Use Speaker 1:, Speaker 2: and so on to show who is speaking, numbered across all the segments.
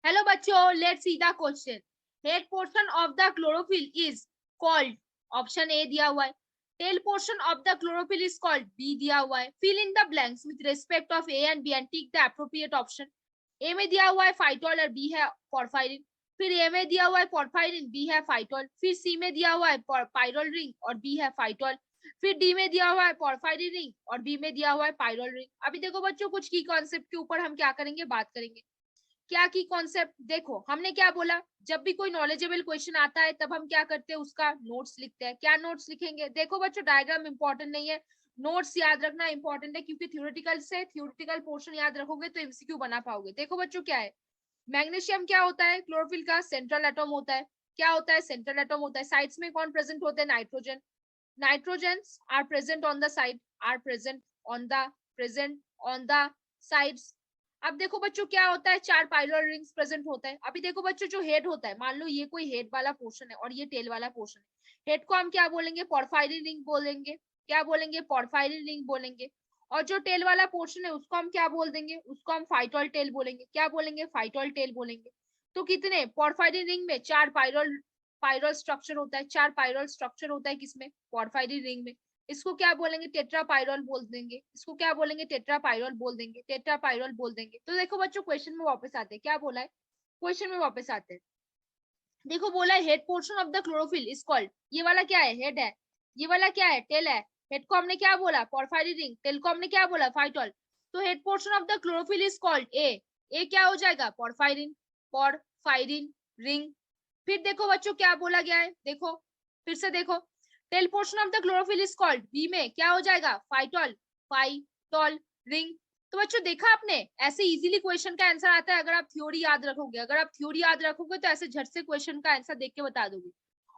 Speaker 1: Hello बच्चों, let's see the question. Head portion of the chlorophyll is called, option A दिया हुआ है। Tail portion of the chlorophyll is called, B दिया हुआ है। Fill in the blanks with respect of A and B and tick the appropriate option. A में दिया हुआ है फाइटोल और बी है पोरफायरिन। फिर ए में दिया हुआ है पोरफायरिन, बी है फाइटोल। फिर सी में दिया हुआ है पाइरोल रिंग और बी है फाइटोल। फिर डी में दिया हुआ है पोरफायरिन रिंग और बी में दिया हुआ है पाइरोल रिंग। अभी देखो बच्चों, कुछ की कॉन्सेप्ट के ऊपर हम क्या करेंगे, बात करेंगे। क्या की कॉन्सेप्ट देखो, हमने क्या बोला, जब भी कोई नॉलेजेबल क्वेश्चन आता है तब हम क्या करते हैं, उसका नोट्स लिखते हैं। क्या नोट्स लिखेंगे, देखो बच्चों डायग्राम इंपॉर्टेंट नहीं है, नोट्स याद रखना इंपॉर्टेंट है, क्योंकि थ्योरेटिकल पोर्शन याद रखोगे तो एमसीक्यू बना पाओगे। देखो बच्चों क्या है, मैग्नीशियम क्या होता है, क्लोरोफिल का सेंट्रल एटम होता है। क्या होता है, सेंट्रल एटम होता है। साइड्स में कौन प्रेजेंट होते हैं, nitrogen. Nitrogens are present on the side, are present on the sides. अब देखो बच्चों क्या होता है, चार पाइलर रिंग्स प्रेजेंट होता है। अभी देखो बच्चों, जो हेड होता है, मान लो ये कोई हेड वाला पोर्शन है और ये टेल वाला पोर्शन है। हेड को हम क्या बोलेंगे, पोरफायरिन रिंग बोलेंगे। क्या बोलेंगे, पोरफायरिन रिंग बोलेंगे। और जो टेल वाला पोर्शन है उसको हम क्या बोल देंगे, उसको हम फाइटोल टेल बोलेंगे। क्या बोलेंगे, फाइटोल टेल बोलेंगे। तो कितने, पोरफायरिन रिंग में चार पाइरल पाइरल स्ट्रक्चर होता है। चार पाइरल स्ट्रक्चर होता है किसमें, पोरफायरिन रिंग में। इसको क्या बोलेंगे, टेट्रापाइरल बोल देंगे। इसको क्या बोलेंगे, टेट्रापाइरल बोल देंगे, टेट्रापाइरल बोल देंगे। तो देखो बच्चों, क्वेश्चन में वापस आते हैं। क्या बोला है, क्वेश्चन में वापस आते हैं। देखो बोला है head portion of the chlorophyll is called, ये वाला क्या है, हेड है। ये वाला क्या है, टेल है। हेड को हमने क्या बोला, पोरफायरिन रिंग। टेल को हमने क्या बोला, फाइटोल। तो head portion of the chlorophyll is called A. A क्या हो जाएगा, पोरफायरिन, पोरफायरिन रिंग। फिर देखो बच्चों क्या बोला गया है, देखो फिर से देखो। Tail portion of the chlorophyll is called, B में क्या हो जाएगा, फाइटोल, फाइटोल रिंग। तो बच्चों देखा आपने, ऐसे इजीली क्वेश्चन का आंसर आता है अगर आप थ्योरी याद रखोगे। अगर आप थ्योरी याद रखोगे तो ऐसे झट से क्वेश्चन का आंसर देख के बता दोगे।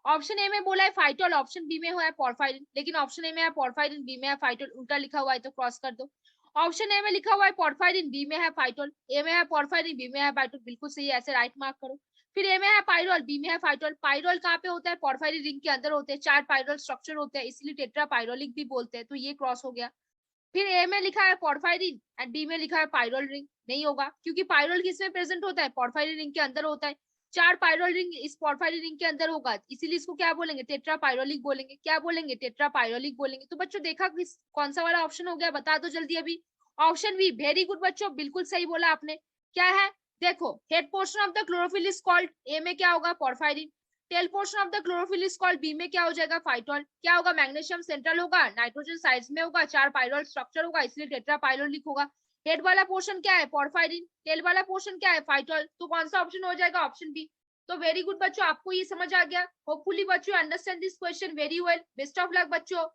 Speaker 1: ऑप्शन ए में बोला है फाइटोल, ऑप्शन बी में हुआ है पोरफायरिन। लेकिन ऑप्शन ए में है पोरफायरिन, बी में है फाइटोल, उल्टा लिखा हुआ है तो क्रॉस कर दो। ऑप्शन ए में लिखा हुआ है पोरफायरिन, बी में है फाइटोल। ए में है पोरफायरिन, बी में है फाइटोल, बिल्कुल सही है, ऐसे राइट मार्क करो। फिर ए में है पाइरोल, बी में है फाइटोल। पाइरोल कहाँ पे होता है, पोरफायरिन रिंग के अंदर होते हैं। चार पाइरोल स्ट्रक्चर होते हैं, इसलिए टेट्रापाइरोलिक भी बोलते हैं, तो ये क्रॉस हो गया। फिर ए में लिखा है पोरफायरिन एंड बी में लिखा है पाइरोल रिंग, नहीं होगा, क्योंकि पाइरोल किसमें प्रेजेंट होता है, पोरफायरिन रिंग के अंदर होता है। चार पाइरोल रिंग इस पोरफायरिन रिंग के अंदर होगा, इसीलिए इसको क्या बोलेंगे, टेट्रापाइरोलिक बोलेंगे। क्या बोलेंगे, टेट्रापाइरोलिक बोलेंगे। तो बच्चों देखा किस कौन सा वाला ऑप्शन हो गया, बता दो जल्दी अभी। ऑप्शन बी, वेरी गुड बच्चों, बिल्कुल सही बोला आपने। क्या है, देखो head portion of the chlorophyll is called, A में क्या होगा, porphyrin. Tail portion of the chlorophyll is called, B में क्या हो जाएगा, फाइटोल। क्या होगा, मैग्नीशियम सेंट्रल होगा, नाइट्रोजन साइड्स में होगा, चार पाइरोल स्ट्रक्चर होगा, इसलिए टेट्रापाइरोलिक होगा। हेड वाला पोर्शन क्या है, पोरफायरिन। टेल वाला पोर्शन क्या है, फाइटोल। तो कौन सा ऑप्शन हो जाएगा, ऑप्शन बी। तो वेरी गुड बच्चों, आपको ये समझ आ गया। होपफुली बच्चों understand this question very well. Best of luck बच्चों।